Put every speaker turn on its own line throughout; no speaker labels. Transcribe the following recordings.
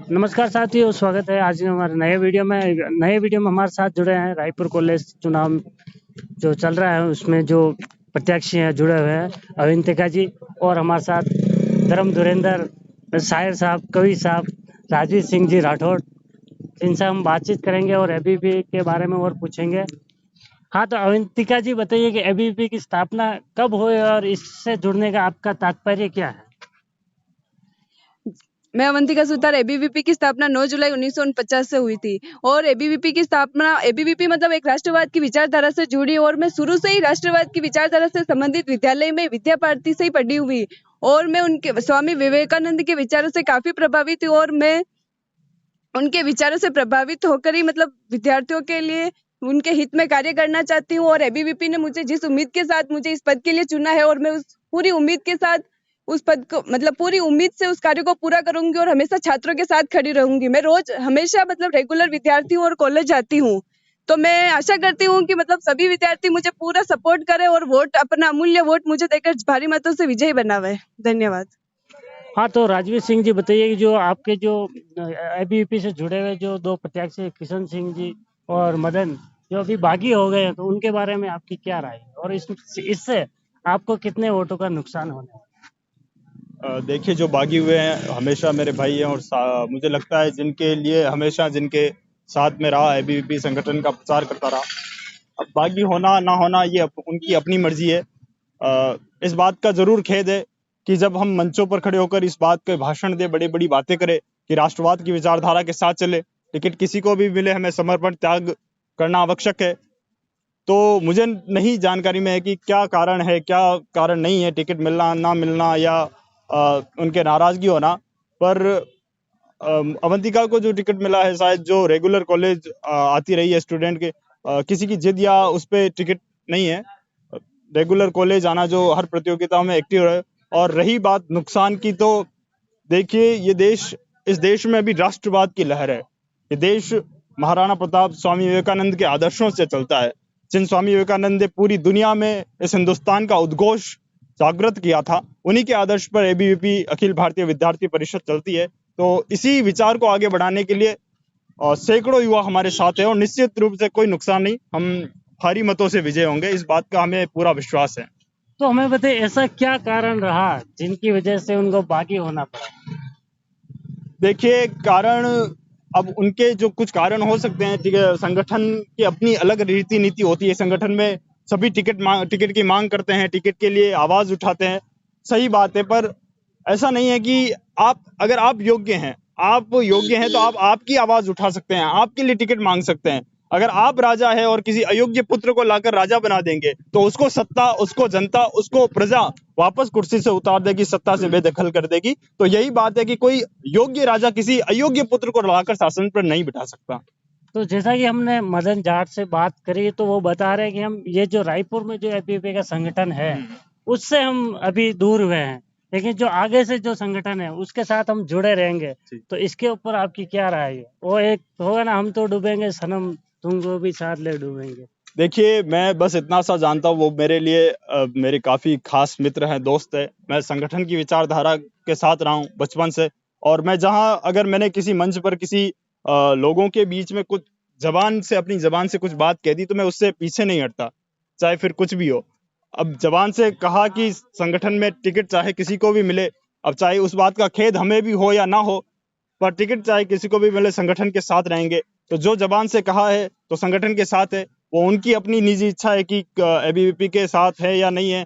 नमस्कार साथियों, स्वागत है आज हमारे नए वीडियो में हमारे साथ जुड़े हैं रायपुर कॉलेज चुनाव जो चल रहा है उसमें जो प्रत्याशी हैं जुड़े हुए हैं अविंतिका जी और हमारे साथ धर्म धुरेंद्र शायर साहब, कवि साहब, राजवीर सिंह जी राठौड़। इनसे हम बातचीत करेंगे और एबीवीपी के बारे में और पूछेंगे। हाँ, तो अविंतिका जी बताइए कि एबीवीपी की स्थापना कब हुई और इससे जुड़ने का आपका तात्पर्य क्या है?
मैं अवंतिका सुतार। एबीवीपी की स्थापना 9 जुलाई 1949 से हुई थी और एबीवीपी मतलब एक राष्ट्रवाद की विचारधारा से जुड़ी और मैं शुरू से ही राष्ट्रवाद की विचारधारा से संबंधित विद्यालय में विद्या भारती से ही पढ़ी हुई और मैं उनके स्वामी विवेकानंद के विचारों से काफी प्रभावित हूँ और मैं उनके विचारों से प्रभावित होकर ही मतलब विद्यार्थियों के लिए उनके हित में कार्य करना चाहती हूँ और एबीवीपी ने मुझे जिस उम्मीद के साथ मुझे इस पद के लिए चुना है और मैं उस पूरी उम्मीद के साथ उस पद को मतलब पूरी उम्मीद से उस कार्य को पूरा करूंगी और हमेशा छात्रों के साथ खड़ी रहूंगी। मैं रोज हमेशा मतलब रेगुलर विद्यार्थी हूँ और कॉलेज जाती हूँ, तो मैं आशा करती हूँ कि मतलब सभी विद्यार्थी मुझे पूरा सपोर्ट करें और अपना अमूल्य वोट मुझे देकर भारी मतों से विजयी बनावे। धन्यवाद।
हाँ, तो राजवीर सिंह जी बताइए कि जो आपके जो एबीवीपी से जुड़े हुए जो दो प्रत्याशी किशन सिंह जी और मदन जो अभी बागी हो गए हैं, तो उनके बारे में आपकी क्या राय है और इससे आपको कितने वोटों का नुकसान होने वाला है?
देखिए, जो बागी हुए हैं हमेशा मेरे भाई हैं और मुझे लगता है जिनके लिए हमेशा जिनके साथ में रहा, एबीवीपी संगठन का प्रचार करता रहा। अब बागी होना ना होना ये उनकी अपनी मर्जी है। इस बात का जरूर खेद है कि जब हम मंचों पर खड़े होकर इस बात के भाषण दे, बड़ी बड़ी बातें करें कि राष्ट्रवाद की विचारधारा के साथ चले, टिकट किसी को भी मिले हमें समर्पण त्याग करना आवश्यक है। तो मुझे नहीं जानकारी में है कि क्या कारण है, क्या कारण नहीं है टिकट मिलना ना मिलना या उनके नाराजगी होना। पर अवंतिका को जो टिकट मिला है, शायद जो रेगुलर कॉलेज आती रही है स्टूडेंट के, किसी की जिद या उस पर टिकट नहीं है। रेगुलर कॉलेज आना, जो हर प्रतियोगिता में एक्टिव रहे। और रही बात नुकसान की, तो देखिए इस देश में अभी राष्ट्रवाद की लहर है। ये देश महाराणा प्रताप, स्वामी विवेकानंद के आदर्शों से चलता है। जिन स्वामी विवेकानंद ने पूरी दुनिया में इस हिंदुस्तान का उद्घोष जागृत किया था, उन्हीं के आदर्श पर एबीवीपी अखिल भारतीय विद्यार्थी परिषद चलती है। तो इसी विचार को आगे बढ़ाने के लिए सैकड़ों युवा हमारे साथ है और निश्चित रूप से कोई नुकसान नहीं, हम भारी मतों से विजय होंगे, इस बात का हमें पूरा विश्वास है।
तो हमें बताइए ऐसा क्या कारण रहा जिनकी वजह से उनको बागी होना पड़ा?
देखिए, कारण अब उनके जो कुछ कारण हो सकते हैं, ठीक है, संगठन की अपनी अलग रीति नीति होती है। संगठन में सभी टिकट की मांग करते हैं, टिकट के लिए आवाज उठाते हैं, सही बात है। पर ऐसा नहीं है कि अगर आप योग्य हैं तो आप आपकी आवाज उठा सकते हैं, आपके लिए टिकट मांग सकते हैं। अगर आप राजा है और किसी अयोग्य पुत्र को लाकर राजा बना देंगे, तो उसको सत्ता, उसको जनता, उसको प्रजा वापस कुर्सी से उतार देगी, सत्ता से बेदखल कर देगी। तो यही बात है कि कोई योग्य राजा किसी अयोग्य पुत्र को लाकर शासन पर नहीं बिठा सकता।
तो जैसा कि हमने मदन जाट से बात करी, तो वो बता रहे हैं कि हम ये जो रायपुर में जो एबीवीपी का संगठन है उससे हम अभी दूर हुए हैं, लेकिन जो आगे से जो संगठन है उसके साथ हम जुड़े रहेंगे। तो इसके ऊपर आपकी क्या राय है? वो एक होगा ना, हम तो डूबेंगे सनम तुमको भी साथ ले डूबेंगे।
देखिए, मैं बस इतना सा जानता हूँ, वो मेरे लिए मेरे काफी खास मित्र हैं, दोस्त है। मैं संगठन की विचारधारा के साथ रहा हूँ बचपन से, और मैं अगर मैंने किसी मंच पर किसी लोगों के बीच में कुछ अपनी जबान से कुछ बात कह दी, तो मैं उससे पीछे नहीं हटता, चाहे फिर कुछ भी हो। अब जबान से कहा कि संगठन में टिकट चाहे किसी को भी मिले, अब चाहे उस बात का खेद हमें भी हो या ना हो, पर टिकट चाहे किसी को भी मिले, संगठन के साथ रहेंगे। तो जो जबान से कहा है तो संगठन के साथ है, वो उनकी अपनी निजी इच्छा है कि एबीवीपी के साथ है या नहीं है।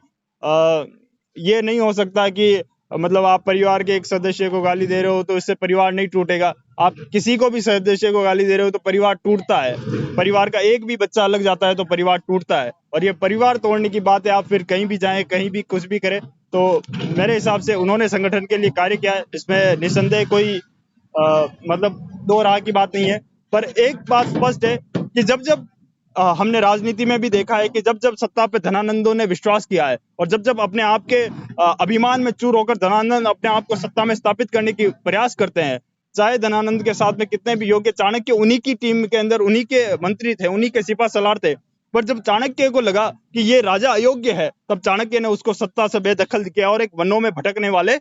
ये नहीं हो सकता कि मतलब आप परिवार के एक सदस्य को गाली दे रहे हो तो इससे परिवार नहीं टूटेगा। आप किसी को भी सदस्य को गाली दे रहे हो तो परिवार टूटता है। परिवार का एक भी बच्चा अलग जाता है तो परिवार टूटता है, और ये परिवार तोड़ने की बात है। आप फिर कहीं भी जाएं, कहीं भी कुछ भी करें, तो मेरे हिसाब से उन्होंने संगठन के लिए कार्य किया है, इसमें निसंदेह कोई मतलब दो राह की बात नहीं है। पर एक बात स्पष्ट है कि जब जब हमने राजनीति में भी देखा है कि जब जब सत्ता पे धनानंदों ने विश्वास किया है, और जब जब अपने आप के अभिमान में चूर होकर धनानंद अपने आप को सत्ता में स्थापित करने की प्रयास करते हैं, चाहे धनानंद के साथ में कितने भी योग्य, चाणक्य उन्हीं की टीम के अंदर उन्हीं के मंत्री थे, उन्हीं के सिपा सलार थे। पर जब चाणक्य को लगा कि ये राजा अयोग्य है, तब चाणक्य ने उसको सत्ता से बेदखल किया और एक वनों में भटकने वाले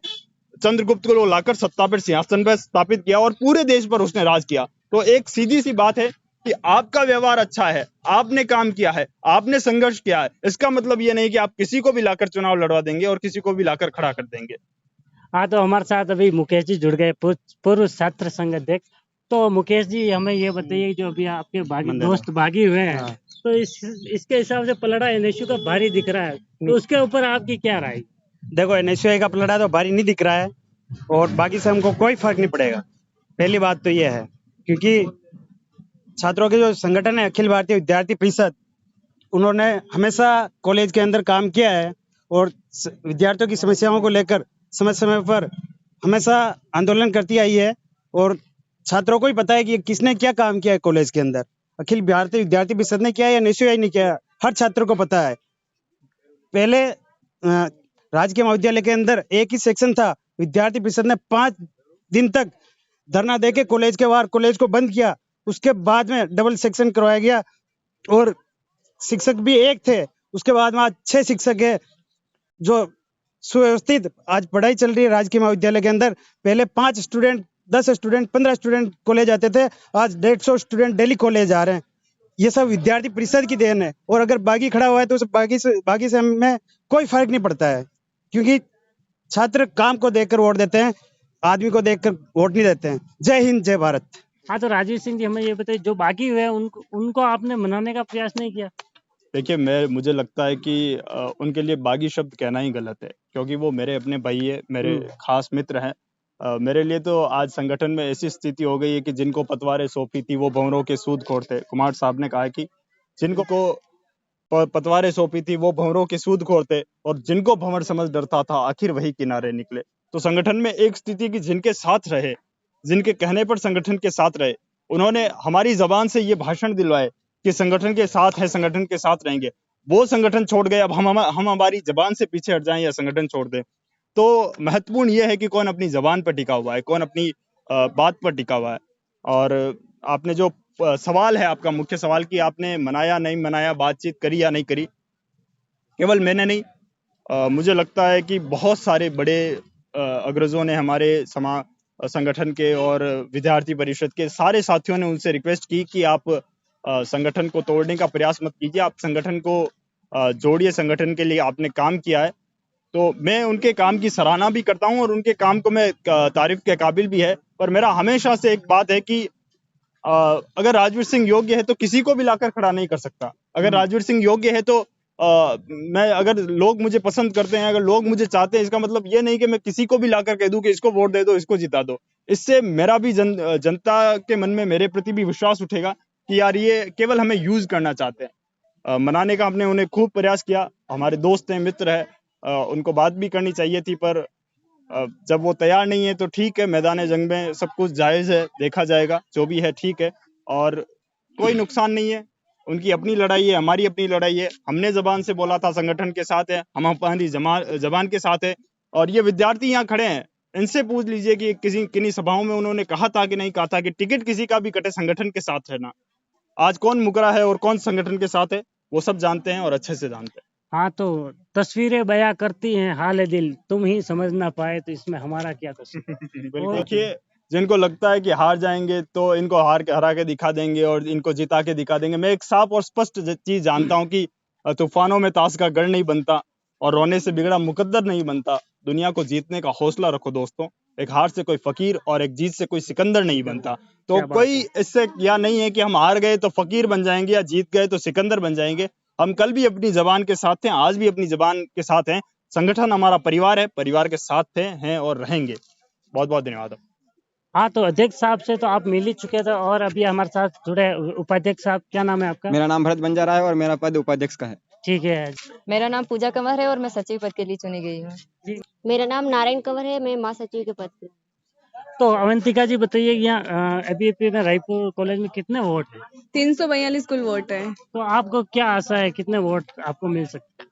चंद्रगुप्त को लाकर सत्ता पर सिंहासन पर स्थापित किया और पूरे देश पर उसने राज किया। तो एक सीधी सी बात है कि आपका व्यवहार अच्छा है, आपने काम किया है, आपने संघर्ष किया है, इसका मतलब ये नहीं कि आप किसी को भी लाकर चुनाव लड़वा देंगे और किसी को भी लाकर खड़ा कर देंगे।
हाँ, तो हमारे साथ अभी मुकेश जी जुड़ गए, पूर्व छात्र संघ अध्यक्ष। तो मुकेश जी, हमें ये बताइए, जो अभी आपके दोस्त भागी हुए हैं,
हाँ।
तो इसके हिसाब से पलड़ा एनएसयू का भारी दिख रहा है, तो उसके ऊपर आपकी क्या राय?
देखो, एनएसयूआई का पलड़ा तो भारी नहीं दिख रहा है और बाकी से हमको कोई फर्क नहीं पड़ेगा। पहली बात तो ये है, क्योंकि छात्रों के जो संगठन है अखिल भारतीय विद्यार्थी परिषद, उन्होंने हमेशा कॉलेज के अंदर काम किया है और विद्यार्थियों की समस्याओं को लेकर समय समय पर हमेशा आंदोलन करती आई है और छात्रों को ही पता है कि किसने क्या काम किया है कॉलेज के अंदर। अखिल भारतीय विद्यार्थी परिषद ने किया या एनएसयूआई ने किया, हर छात्र को पता है। पहले राजकीय महाविद्यालय के अंदर एक ही सेक्शन था, विद्यार्थी परिषद ने 5 दिन तक धरना देके कॉलेज के बाहर कॉलेज को बंद किया। उसके बाद में डबल सेक्शन करवाया गया और शिक्षक भी एक थे। उसके बाद में आज 6 शिक्षक है, जो सुव्यवस्थित आज पढ़ाई चल रही है राजकीय महाविद्यालय के अंदर। पहले 5 स्टूडेंट, 10 स्टूडेंट, 15 स्टूडेंट कॉलेज आते थे, आज 150 स्टूडेंट डेली कॉलेज आ रहे हैं। ये सब विद्यार्थी परिषद की देन है और अगर बागी खड़ा हुआ है तो उस बागी से हमें कोई फर्क नहीं पड़ता है, क्योंकि छात्र काम को देखकर वोट देते हैं, आदमी को देखकर वोट नहीं देते हैं। जय हिंद, जय भारत।
हाँ, तो राजीव सिंह जी, हमें ये बताइए, जो बागी हुए हैं उनको आपने मनाने का प्रयास नहीं किया?
देखिए, मुझे लगता है कि उनके लिए बागी शब्द कहना ही गलत है, क्योंकि वो मेरे अपने भाई है, मेरे खास मित्र हैं। मेरे लिए तो आज संगठन में ऐसी स्थिति हो गई है कि जिनको पतवारें सौंपी थी वो भंवरों के सूदखोर थे। कुमार साहब ने कहा कि जिनको पतवारें सौंपी थी वो भंवरों के सूदखोर थे और जिनको भंवर समझ डरता था आखिर वही किनारे निकले। तो संगठन में एक स्थिति की जिनके साथ रहे, जिनके कहने पर संगठन के साथ रहे, उन्होंने हमारी जबान से ये भाषण दिलवाए कि संगठन के साथ है, संगठन के साथ रहेंगे। वो संगठन छोड़ गए, अब हम हमारी जबान से पीछे हट जाएं या संगठन छोड़ दें। तो महत्वपूर्ण ये है कि कौन अपनी जबान पर टिका हुआ है, कौन अपनी बात पर टिका हुआ है। और आपने जो सवाल है, आपका मुख्य सवाल कि आपने मनाया नहीं मनाया, बातचीत करी या नहीं करी, केवल मैंने नहीं, मुझे लगता है कि बहुत सारे बड़े अग्रजों ने हमारे संगठन के और विद्यार्थी परिषद के सारे साथियों ने उनसे रिक्वेस्ट की कि आप संगठन को तोड़ने का प्रयास मत कीजिए, आप संगठन को जोड़िए, संगठन के लिए आपने काम किया है। तो मैं उनके काम की सराहना भी करता हूं और उनके काम को मैं तारीफ के काबिल भी है। पर मेरा हमेशा से एक बात है कि अगर राजवीर सिंह योग्य है तो किसी को भी लाकर खड़ा नहीं कर सकता। अगर राजवीर सिंह योग्य है तो अगर लोग मुझे पसंद करते हैं, अगर लोग मुझे चाहते हैं, इसका मतलब ये नहीं कि मैं किसी को भी लाकर कह दूं कि इसको वोट दे दो, इसको जिता दो। इससे मेरा भी जनता के मन में मेरे प्रति भी विश्वास उठेगा कि यार ये केवल हमें यूज करना चाहते हैं। मनाने का हमने उन्हें खूब प्रयास किया, हमारे दोस्त हैं, मित्र है, उनको बात भी करनी चाहिए थी, पर जब वो तैयार नहीं है तो ठीक है, मैदान जंग में सब कुछ जायज है, देखा जाएगा, जो भी है ठीक है और कोई नुकसान नहीं है। उनकी अपनी लड़ाई है, हमारी अपनी लड़ाई है। हमने जबान से बोला था संगठन के साथ है, हम हमारी जबान के साथ है। और ये विद्यार्थी यहाँ खड़े हैं, इनसे पूछ लीजिए कि किन्हीं सभाओं में उन्होंने कहा था कि नहीं कहा था कि टिकट किसी का भी कटे, संगठन के साथ रहना। आज कौन मुकरा है और कौन संगठन के साथ है वो सब जानते हैं और अच्छे से जानते हैं।
हाँ, तो तस्वीरें बयां करती हैं हाल दिल, तुम ही समझ ना पाए तो इसमें हमारा क्या कसूर।
देखिए, जिनको लगता है कि हार जाएंगे तो इनको हरा के दिखा देंगे और इनको जिता के दिखा देंगे। मैं एक साफ और स्पष्ट चीज जानता हूं कि तूफानों में ताश का गढ़ नहीं बनता और रोने से बिगड़ा मुकद्दर नहीं बनता। दुनिया को जीतने का हौसला रखो दोस्तों, एक हार से कोई फकीर और एक जीत से कोई सिकंदर नहीं बनता। तो कोई इससे या नहीं है कि हम हार गए तो फकीर बन जाएंगे या जीत गए तो सिकंदर बन जाएंगे। हम कल भी अपनी जबान के साथ थे, आज भी अपनी जबान के साथ हैं। संगठन हमारा परिवार है, परिवार के साथ थे, हैं और रहेंगे। बहुत बहुत धन्यवाद।
हाँ, तो अध्यक्ष साहब से तो आप मिल ही चुके थे और अभी हमारे साथ जुड़े उपाध्यक्ष साहब। क्या नाम है आपका?
मेरा नाम भरत बंजारा है और मेरा पद उपाध्यक्ष का है।
ठीक है।
मेरा नाम पूजा कंवर है और मैं सचिव पद के लिए चुनी गई हूँ।
मेरा नाम नारायण कंवर है, मैं महासचिव के पद पे।
तो अवंतिका जी बताइए, यहाँ एबीवीपी में रायपुर कॉलेज में कितने वोट है?
342 कुल वोट है।
तो आपको क्या आशा है, कितने वोट आपको मिल सकते हैं?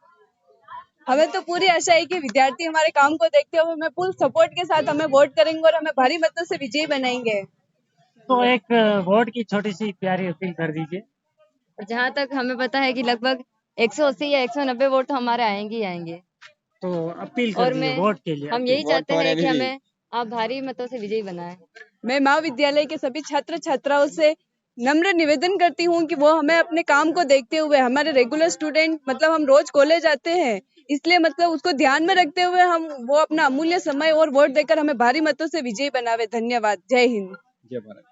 हमें तो पूरी आशा है कि विद्यार्थी हमारे काम को देखते हुए हमें फुल सपोर्ट के साथ हमें वोट करेंगे और हमें भारी मतों से विजयी बनाएंगे।
तो एक वोट की छोटी सी प्यारी अपील कर दीजिए।
जहाँ तक हमें पता है कि लगभग 180 या 190 वोट तो हमारे आएंगे ही आएंगे।
तो अपील
और
कर दिए
मैं
वोट के लिए।
हम यही
वोट
चाहते
फॉर
हैं कि
ABB।
हमें आप भारी मतों से विजयी बनाएं।
मैं महाविद्यालय के सभी छात्र छात्राओं से नम्र निवेदन करती हूँ कि वो हमें अपने काम को देखते हुए, हमारे रेगुलर स्टूडेंट मतलब हम रोज कॉलेज आते हैं, इसलिए मतलब उसको ध्यान में रखते हुए हम वो अपना अमूल्य समय और वोट देकर हमें भारी मतों से विजयी बनावे। धन्यवाद। जय हिंद।
जय भारत।